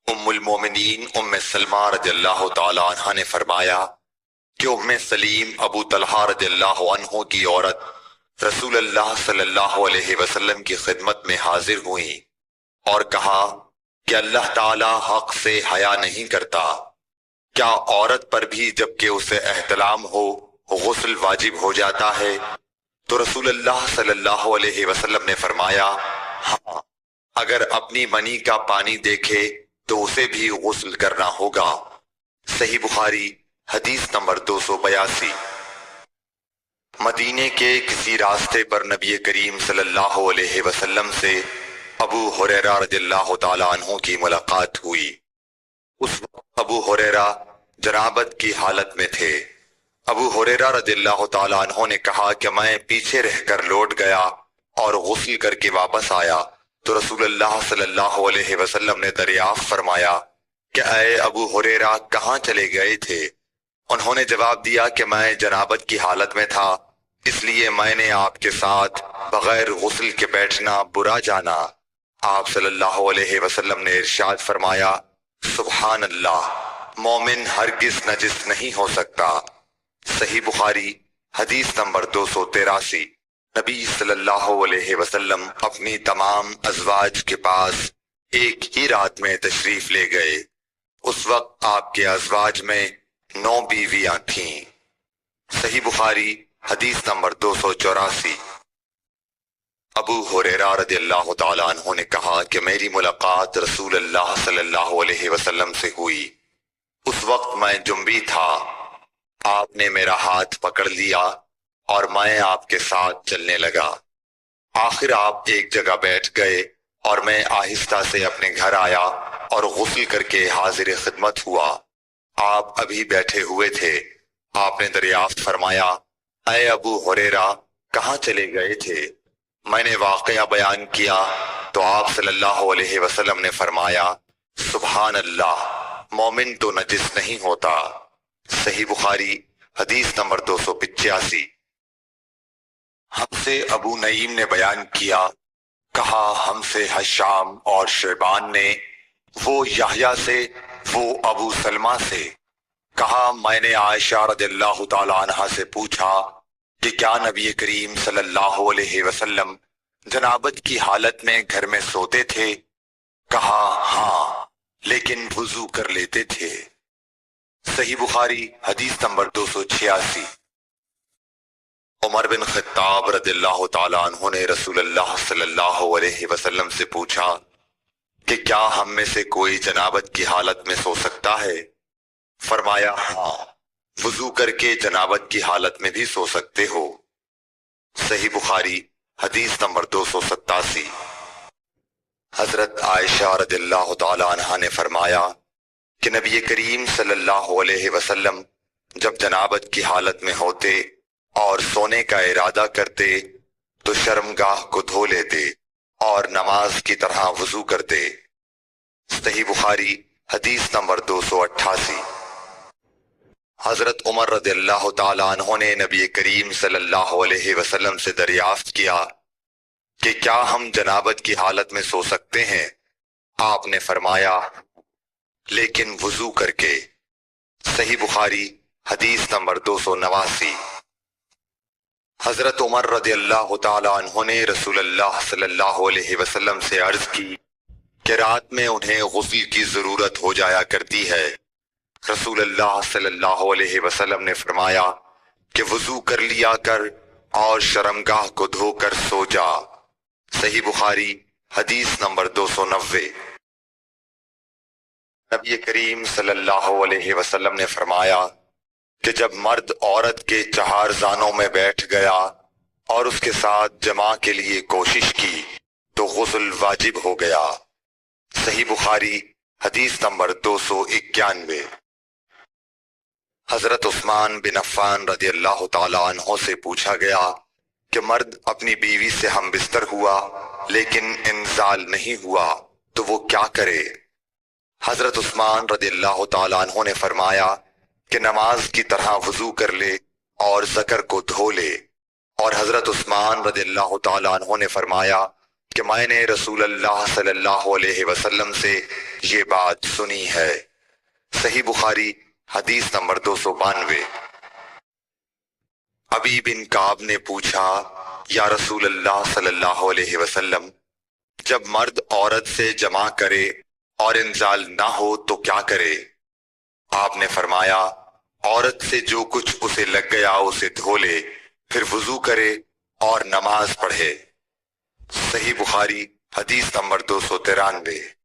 ام المومنین ام سلمہ رضی اللہ تعالی عنہ نے فرمایا کہ ام سلیم ابو طلحہ رضی اللہ عنہ کی عورت رسول اللہ صلی اللہ علیہ وسلم کی خدمت میں حاضر ہوئیں اور کہا کہ اللہ تعالی حق سے حیا نہیں کرتا، کیا عورت پر بھی جبکہ اسے احتلام ہو غسل واجب ہو جاتا ہے؟ تو رسول اللہ صلی اللہ علیہ وسلم نے فرمایا ہاں، اگر اپنی منی کا پانی دیکھے تو اسے بھی غسل کرنا ہوگا۔ صحیح بخاری حدیث نمبر 282۔ مدینے کے کسی راستے پر نبی کریم صلی اللہ علیہ وسلم سے ابو ہریرہ رضی اللہ تعالیٰ عنہ کی ملاقات ہوئی۔ اس وقت ابو ہریرہ جنابت کی حالت میں تھے۔ ابو ہریرہ رضی اللہ تعالیٰ عنہ نے کہا کہ میں پیچھے رہ کر لوٹ گیا اور غسل کر کے واپس آیا تو رسول اللہ صلی اللہ علیہ وسلم نے دریافت فرمایا کہ اے ابو ہریرہ کہاں چلے گئے تھے؟ انہوں نے جواب دیا کہ میں جنابت کی حالت میں تھا، اس لیے میں نے آپ کے ساتھ بغیر غسل کے بیٹھنا برا جانا۔ آپ صلی اللہ علیہ وسلم نے ارشاد فرمایا سبحان اللہ، مومن ہرگز نجس نہیں ہو سکتا۔ صحیح بخاری حدیث نمبر 283۔ نبی صلی اللہ علیہ وسلم اپنی تمام ازواج کے پاس ایک ہی رات میں تشریف لے گئے۔ اس وقت آپ کے ازواج میں 9 بیویاں تھیں۔ صحیح بخاری حدیث نمبر 284۔ ابو ہریرہ رضی اللہ تعالیٰ عنہ نے کہا کہ میری ملاقات رسول اللہ صلی اللہ علیہ وسلم سے ہوئی۔ اس وقت میں جنبی تھا، آپ نے میرا ہاتھ پکڑ لیا اور میں آپ کے ساتھ چلنے لگا۔ آخر آپ ایک جگہ بیٹھ گئے اور میں آہستہ سے اپنے گھر آیا اور غسل کر کے حاضر خدمت ہوا۔ آپ ابھی بیٹھے ہوئے تھے۔ آپ نے دریافت فرمایا اے ابو ہریرہ کہاں چلے گئے تھے؟ میں نے واقعہ بیان کیا تو آپ صلی اللہ علیہ وسلم نے فرمایا سبحان اللہ، مومن تو نجس نہیں ہوتا۔ صحیح بخاری حدیث نمبر 285۔ ہم سے ابو نعیم نے بیان کیا، کہا ہم سے حشام اور شیبان نے، وہ یحییٰ سے، وہ ابو سلمہ سے، کہا میں نے عائشہ رضی اللہ تعالی عنہا سے پوچھا کہ کیا نبی کریم صلی اللہ علیہ وسلم جنابت کی حالت میں گھر میں سوتے تھے؟ کہا ہاں، لیکن وضو کر لیتے تھے۔ صحیح بخاری حدیث نمبر 286۔ عمر بن خطاب رضی اللہ تعالیٰ عنہ نے رسول اللہ صلی اللہ علیہ وسلم سے پوچھا کہ کیا ہم میں سے کوئی جنابت کی حالت میں سو سکتا ہے؟ فرمایا ہاں، وضو کر کے جنابت کی حالت میں بھی سو سکتے ہو۔ صحیح بخاری حدیث نمبر 287۔ حضرت عائشہ رضی اللہ تعالی عنہا نے فرمایا کہ نبی کریم صلی اللہ علیہ وسلم جب جنابت کی حالت میں ہوتے اور سونے کا ارادہ کرتے تو شرمگاہ کو دھو لیتے اور نماز کی طرح وضو کرتے۔ صحیح بخاری حدیث نمبر 288۔ حضرت عمر رضی اللہ تعالیٰ عنہ نے نبی کریم صلی اللہ علیہ وسلم سے دریافت کیا کہ کیا ہم جنابت کی حالت میں سو سکتے ہیں؟ آپ نے فرمایا لیکن وضو کر کے۔ صحیح بخاری حدیث نمبر 289۔ حضرت عمر رضی اللہ تعالیٰ عنہ نے رسول اللہ صلی اللہ علیہ وسلم سے عرض کی کہ رات میں انہیں غسل کی ضرورت ہو جایا کرتی ہے۔ رسول اللہ صلی اللہ علیہ وسلم نے فرمایا کہ وضو کر لیا کر اور شرمگاہ کو دھو کر سو جا۔ صحیح بخاری حدیث نمبر 290۔ نبی کریم صلی اللہ علیہ وسلم نے فرمایا کہ جب مرد عورت کے چہار زانوں میں بیٹھ گیا اور اس کے ساتھ جماع کے لیے کوشش کی تو غسل واجب ہو گیا۔ صحیح بخاری حدیث نمبر 291۔ حضرت عثمان بن عفان رضی اللہ تعالیٰ عنہ سے پوچھا گیا کہ مرد اپنی بیوی سے ہم بستر ہوا لیکن انزال نہیں ہوا تو وہ کیا کرے؟ حضرت عثمان رضی اللہ تعالیٰ عنہ نے فرمایا کہ نماز کی طرح وضو کر لے اور ذکر کو دھو لے۔ اور حضرت عثمان رضی اللہ تعالیٰ عنہ نے فرمایا کہ میں نے رسول اللہ صلی اللہ علیہ وسلم سے یہ بات سنی ہے۔ صحیح بخاری حدیث نمبر 292۔ ابی بن کعب نے پوچھا، یا رسول اللہ صلی اللہ علیہ وسلم، جب مرد عورت سے جماع کرے اور انزال نہ ہو تو کیا کرے؟ آپ نے فرمایا، عورت سے جو کچھ اسے لگ گیا اسے دھو لے، پھر وضو کرے اور نماز پڑھے۔ صحیح بخاری حدیث نمبر 293۔